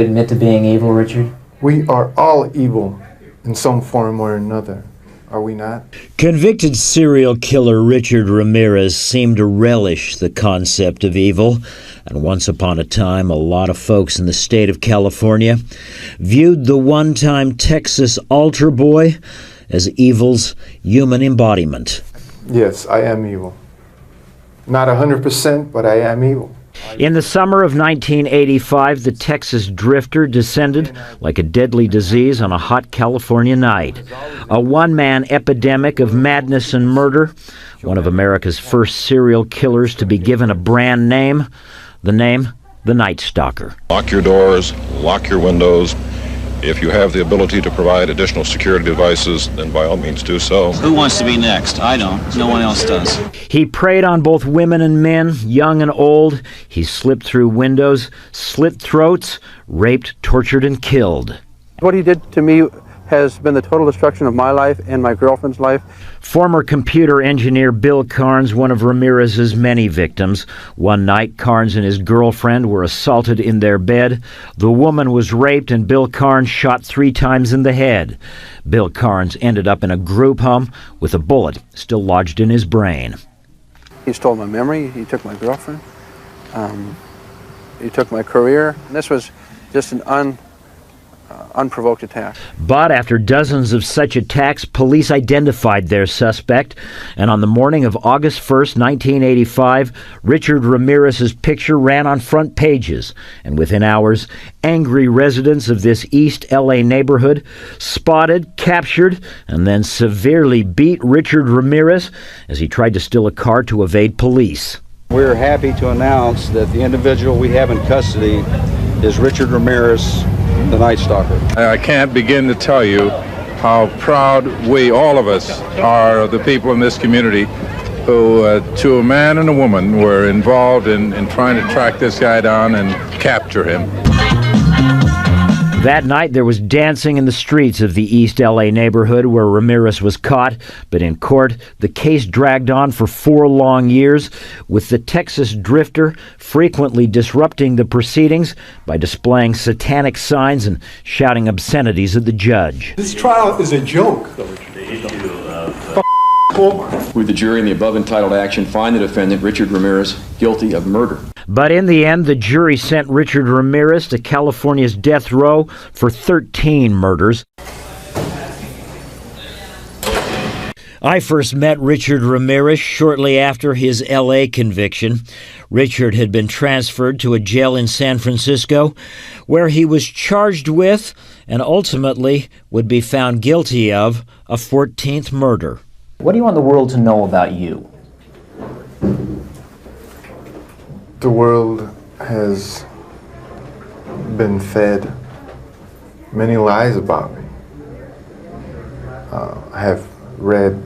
you admit to being evil, Richard? We are all evil in some form or another, are we not? Convicted serial killer Richard Ramírez seemed to relish the concept of evil, and once upon a time a lot of folks in the state of California viewed the one-time Texas altar boy as evil's human embodiment. Yes, I am evil. Not 100%, but I am evil. In the summer of 1985, the Texas drifter descended like a deadly disease on a hot California night. A one-man epidemic of madness and murder, one of America's first serial killers to be given a brand name, the Night Stalker. Lock your doors, lock your windows. If you have the ability to provide additional security devices, then by all means do so. Who wants to be next? I don't. No one else does. He preyed on both women and men, young and old. He slipped through windows, slit throats, raped, tortured, and killed. What he did to me has been the total destruction of my life and my girlfriend's life. Former computer engineer Bill Carnes, one of Ramírez's many victims. One night, Carnes and his girlfriend were assaulted in their bed. The woman was raped and Bill Carnes shot 3 times in the head. Bill Carnes ended up in a group home with a bullet still lodged in his brain. He stole my memory, he took my girlfriend, he took my career. And this was just an unprovoked attack. But after dozens of such attacks, police identified their suspect, and on the morning of August 1st, 1985, Richard Ramírez's picture ran on front pages, and within hours, angry residents of this East LA neighborhood spotted, captured, and then severely beat Richard Ramírez as he tried to steal a car to evade police. We're happy to announce that the individual we have in custody is Richard Ramírez, the Night Stalker. I can't begin to tell you how proud we, all of us, are of the people in this community who, to a man and a woman, were involved in trying to track this guy down and capture him. That night, there was dancing in the streets of the East LA neighborhood where Ramírez was caught, but in court, the case dragged on for 4 long years, with the Texas drifter frequently disrupting the proceedings by displaying satanic signs and shouting obscenities at the judge. This trial is a joke. With the jury in the above entitled action, find the defendant, Richard Ramírez, guilty of murder. But in the end, the jury sent Richard Ramírez to California's death row for 13 murders. I first met Richard Ramírez shortly after his L.A. conviction. Richard had been transferred to a jail in San Francisco where he was charged with and ultimately would be found guilty of a 14th murder. What do you want the world to know about you? The world has been fed many lies about me. I have read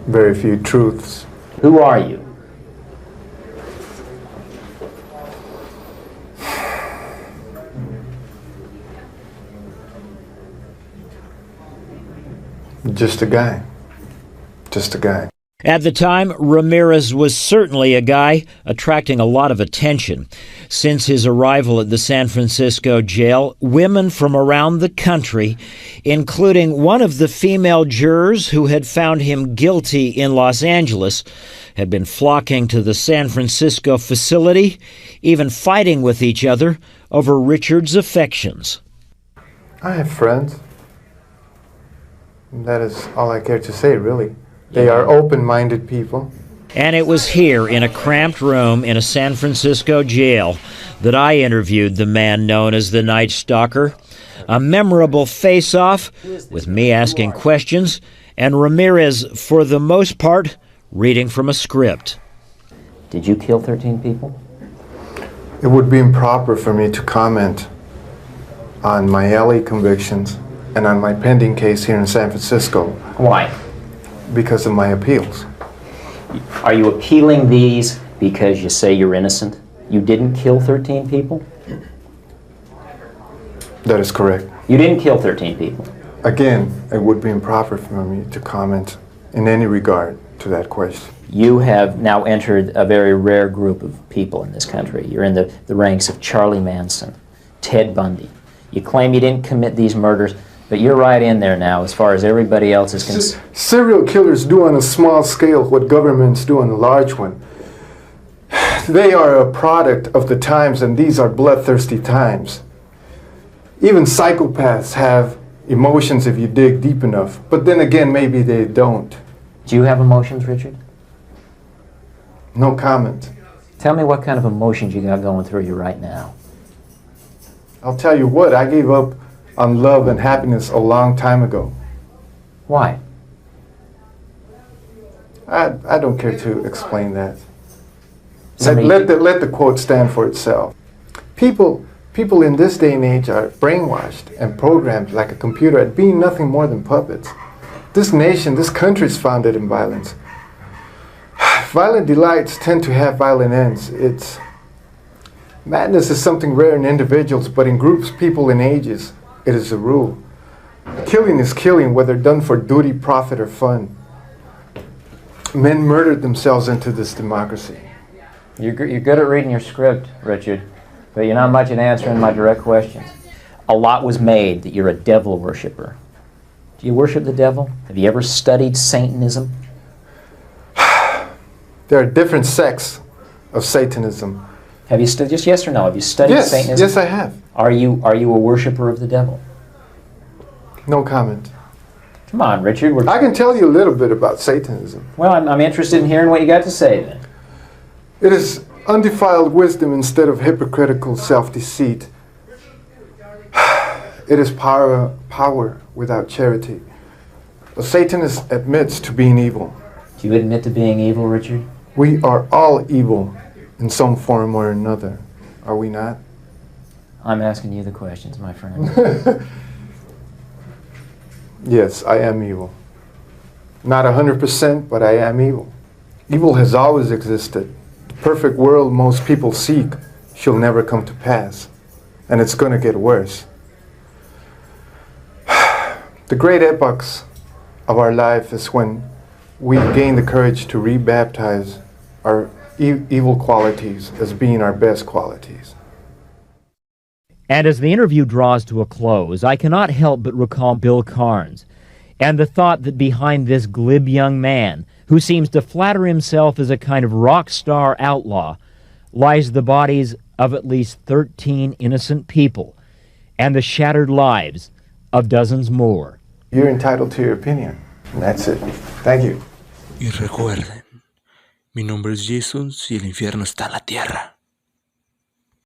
very few truths. Who are you? Just a guy. Just a guy. At the time, Ramírez was certainly a guy attracting a lot of attention. Since his arrival at the San Francisco jail, women from around the country, including one of the female jurors who had found him guilty in Los Angeles, had been flocking to the San Francisco facility, even fighting with each other over Richard's affections. I have friends. That is all I care to say, really. They are open-minded people. And it was here, in a cramped room in a San Francisco jail, that I interviewed the man known as the Night Stalker. A memorable face-off, with me asking questions, and Ramírez, for the most part, reading from a script. Did you kill 13 people? It would be improper for me to comment on my LA convictions and on my pending case here in San Francisco. Why? Because of my appeals. Are you appealing these because you say you're innocent? You didn't kill 13 people? That is correct. You didn't kill 13 people? Again, it would be improper for me to comment in any regard to that question. You have now entered a very rare group of people in this country. You're in the ranks of Charlie Manson, Ted Bundy. You claim you didn't commit these murders, but you're right in there now as far as everybody else is concerned. Serial killers do on a small scale what governments do on a large one. They are a product of the times, and these are bloodthirsty times. Even psychopaths have emotions if you dig deep enough, but then again, maybe they don't. Do you have emotions, Richard? No comment. Tell me what kind of emotions you got going through you right now. I'll tell you what, I gave up on love and happiness a long time ago. Why? I don't care to explain that. Somebody- Let the quote stand for itself. People in this day and age are brainwashed and programmed like a computer at being nothing more than puppets. This nation, this country is founded in violence. Violent delights tend to have violent ends. Madness is something rare in individuals, but in groups, people, and ages, it is a rule. Killing is killing, whether done for duty, profit, or fun. Men murdered themselves into this democracy. You're good at reading your script, Richard, but you're not much at answering my direct questions. A lot was made that you're a devil worshiper. Do you worship the devil? Have you ever studied Satanism? There are different sects of Satanism. Have you just yes or no? Have you studied Satanism? Yes, I have. Are you a worshiper of the devil? No comment. Come on, Richard. I can tell you a little bit about Satanism. Well, I'm interested in hearing what you got to say then. It is undefiled wisdom instead of hypocritical self-deceit. It is power without charity. A Satanist admits to being evil. Do you admit to being evil, Richard? We are all evil in some form or another, are we not? I'm asking you the questions, my friend. Yes, I am evil. Not 100%, but I am evil. Evil has always existed. The perfect world most people seek shall never come to pass, and it's going to get worse. The great epochs of our life is when we gain the courage to rebaptize our evil qualities as being our best qualities. And as the interview draws to a close, I cannot help but recall Bill Carnes and the thought that behind this glib young man, who seems to flatter himself as a kind of rock star outlaw, lies the bodies of at least 13 innocent people and the shattered lives of dozens more. You're entitled to your opinion. And that's it. Thank you. Y recuerden, mi nombre es Jason y el infierno está en la tierra.